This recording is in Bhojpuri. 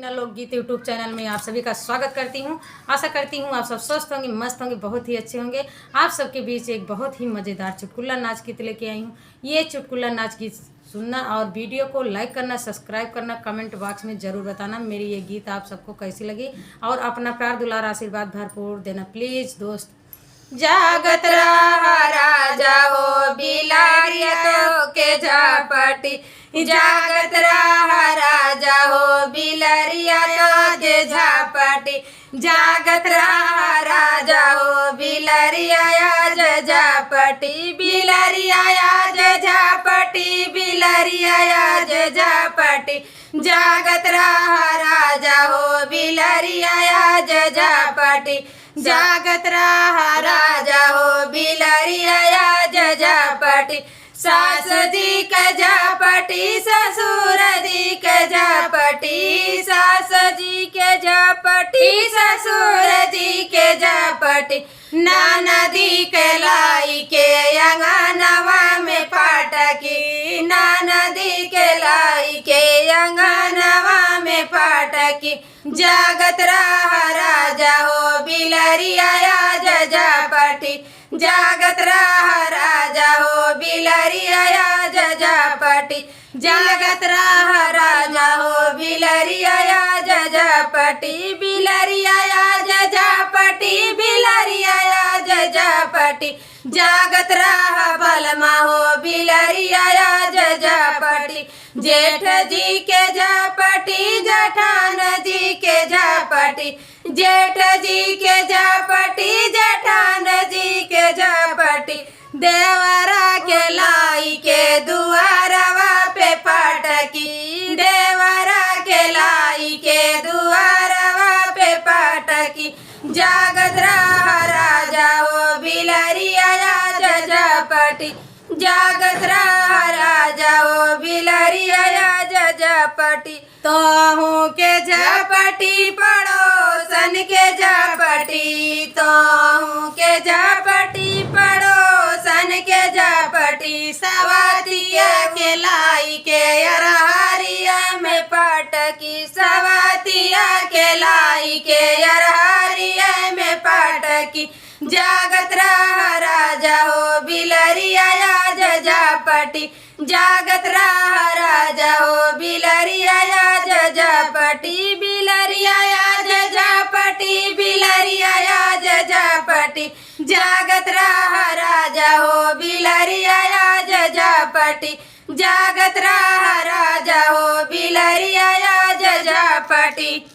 मीना लोकगीत यूट्यूब चैनल में आप सभी का स्वागत करती हूँ। आशा करती हूँ आप सब स्वस्थ होंगे, मस्त होंगे, बहुत ही अच्छे होंगे। आप सबके बीच एक बहुत ही मज़ेदार चुटकुला नाच गीत लेके आई हूँ। ये चुटकुला नाच गीत सुनना और वीडियो को लाइक करना, सब्सक्राइब करना, कमेंट बॉक्स में ज़रूर बताना मेरी ये गीत आप सबको कैसी लगी और अपना प्यार दुलार आशीर्वाद भरपूर देना प्लीज़ दोस्त। जागत रहा राजा हो बिलारिया तो के झापटी, जागत रहा राजा हो बिलारिया तो के झापटी, जागत रहा राजा हो बिलारिया आज झापटी, बिलारिया आज झापटी, बिलारिया आज झापटी, जागत रहा राजा हो बिलारिया आज झापटी, जागत रहा राजा हो बिलारिया आज झापटी, सास जी के झापटी, ससुर जी के झापटी, सास जी के झापटी, ससुर जी के झापटी, ननदी के लाई के अंगनवा में फाटकी, ननदी के लाई के अंगनवा में फाटकी, जागत रहा राजा हो बिलारिया आज झापटी, जागत रहा राजा हो बिलारिया आज झापटी, जागत रहा राजा हो बिलारिया आज झापटी, बिलारिया आज झापटी, बिलारिया आज झापटी, जागत रहा बलमा हो बिलारिया आज झापटी, जेठ जी के झापटी, जेठान जी के झापटी, जेठ जी के झापटी, जेठान जी के झापटी, देवरा के लाई के दुआरवा पे फाटकी, देवरा के लाई के दुआरवा पे फाटकी, जागत रहा राजा हो बिलारिया आज झापटी, जागत रहा राजा हो बिलारिया आज झापटी, तोहू के झापटी पड़ोसन के झापटी, तोहू के झापटी पड़ोसन के झापटी, सवातिया के लाई के अरहरिया में फाटकी, सवातिया के लाई के अरहरिया में फाटकी, जागत रहा राजा हो बिलारिया आज झापटी, जागत रहा राजा हो बिलारिया आज झापटी, बिलारिया आज झापटी, बिलारिया आज झापटी, जागत रहा राजा हो बिलारिया आज झापटी, जागत रहा राजा हो बिलारिया आज झापटी।